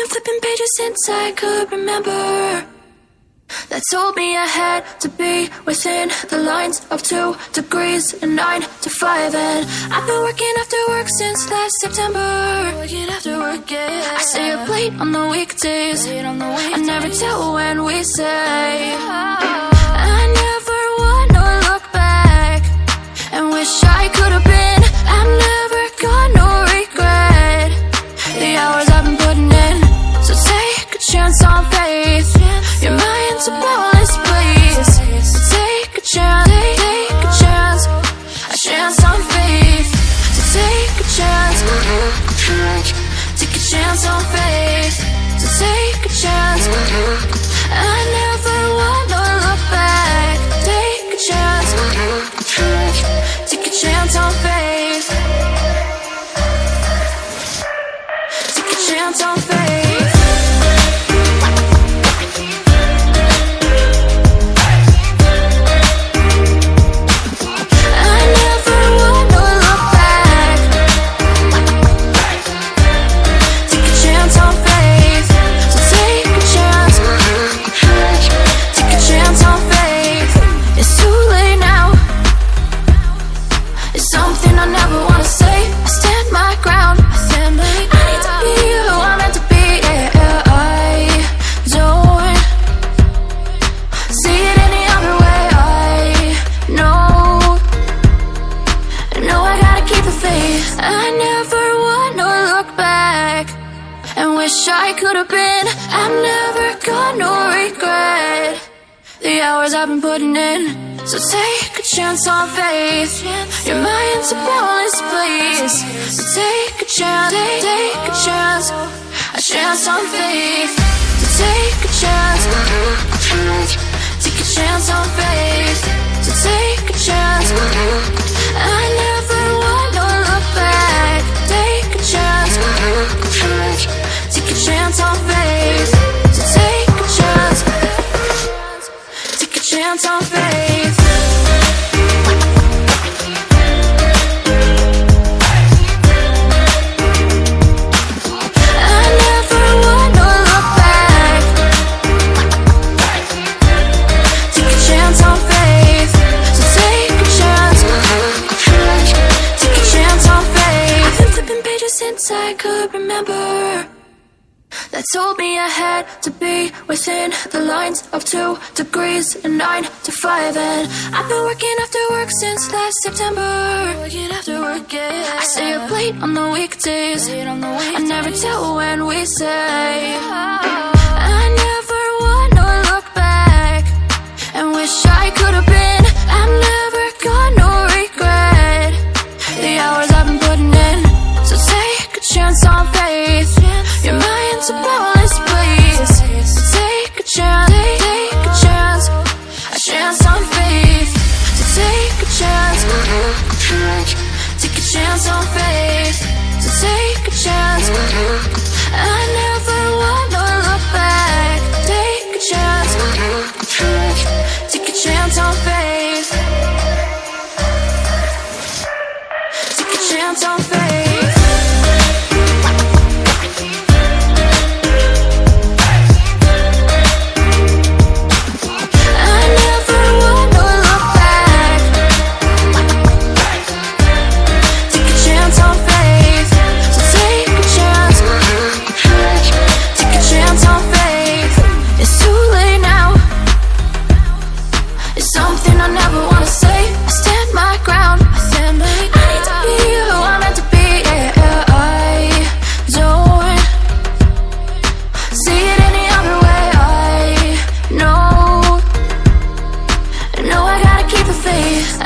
been flipping pages since I could remember, that told me I had to be within the lines of 2 degrees and 9 to 5. And I've been working after work since last September. Working after work, yeah. I stay up late on the weekdays. I never tell when we say. I never wanna look back and wish I could have been. I've never got no regret. The hours I've been putting in, so take a chance on faith. Your mind's a boundless place. So take a chance, take a chance, a chance on faith. So take a chance, take a chance on faith. So take a chance. I never wanna look back. Take a chance, take a chance on faith. Take a chance on faith. I could have been. I've never got no regret. The hours I've been putting in, so take a chance on faith. Your mind's a boundless place. So take a chance, take a chance, a chance on faith. So take a chance, take a chance on faith. So take a chance. I never wanna look back. Take a chance, take a chance on faith. So take a chance, take a chance on faith. I never wanna look back. Take a chance on faith. So take a chance, take a chance on faith. I've been flipping pages since I could remember, that told me I had to be within the lines of 2 degrees and 9 to 5. And I've been working after work since last September. Working after work, yeah. I stay up late on the weekdays. I never tell when we say. I never wanna look back and wish I could have been. I've never got no regret. The hours I've been putting in, so take a chance on faith. Your mind's a boundless place. So take a chance, take a chance, a chance on faith. So take a chance, take a chance on faith. So take a chance. I never wanna look back. Take a chance, take a chance on faith. Take a chance on faith.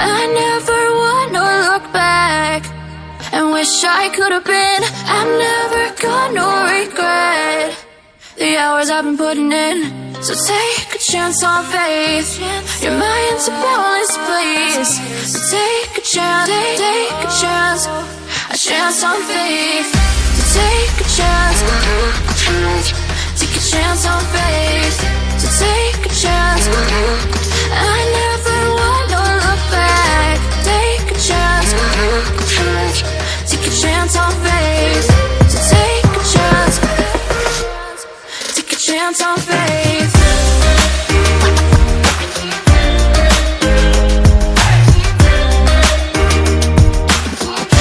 I never wanna look back and wish I could have been. I've never got no regret. The hours I've been putting in, so take a chance on faith. Your mind's a boundless place. So take a chance, take a chance, a chance on faith. So take a chance, take a chance on faith. So take a chance. I never wanna look back. Take a chance, take a chance on faith. So take a chance, chance on faith.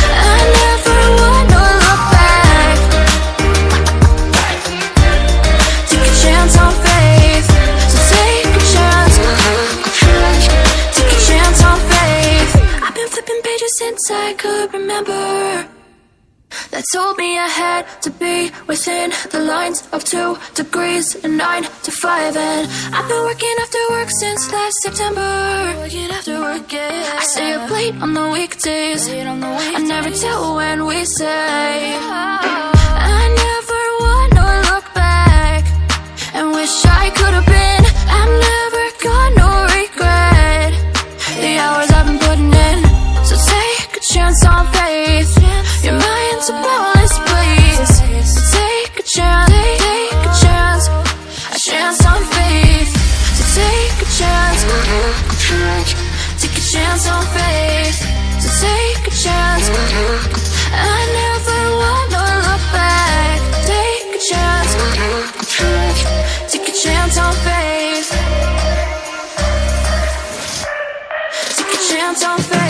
I never wanna look back. Take a chance on faith. So take a chance. Take a chance on faith. I've been flipping pages since I could remember. That told me I had to be within the lines of 2 degrees and 9 to 5. And I've been working after work since last September. Working after work, yeah. I stay up late on the weekdays. I never tell when we say. I never wanna look back and wish I could have been. I've never got no regret. The hours I've been putting in. So take a chance on faith. Your mind's a bonus, please. So take a chance, take a chance. A chance on faith. So take a chance. Take a chance on faith. So take a chance. I never wanna look back. Take a chance. Take a chance on faith. Take a chance on faith.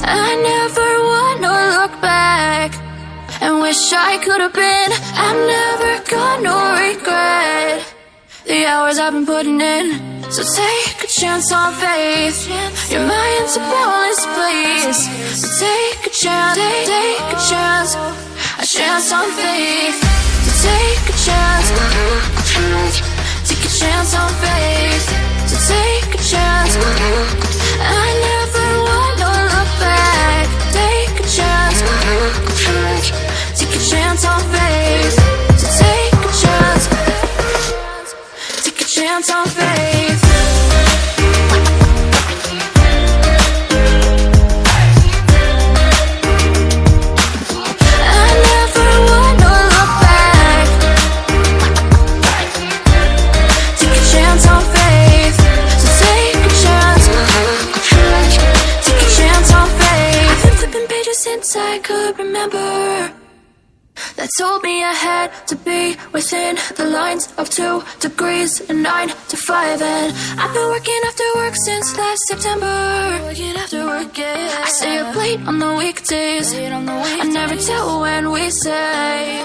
I never wanna look back and wish I could have been. I've never got no regret. The hours I've been putting in. So take a chance on faith. Your mind's a bonus, please. So take a chance, take a chance. A chance on faith. So take a chance. Take a chance on faith. So take a chance. I never wanna look back. Take a chance. Take a chance on faith. So take a chance. Take a chance on faith. I never wanna look back. Take a chance on faith. So take a chance. Take a chance on faith. I've been flipping pages since I could remember. That told me I had to be within the lines of 2 degrees and 9 to 5. And I've been working after work since last September. Working after work, yeah. I stay up late on the weekdays. I never tell when we say.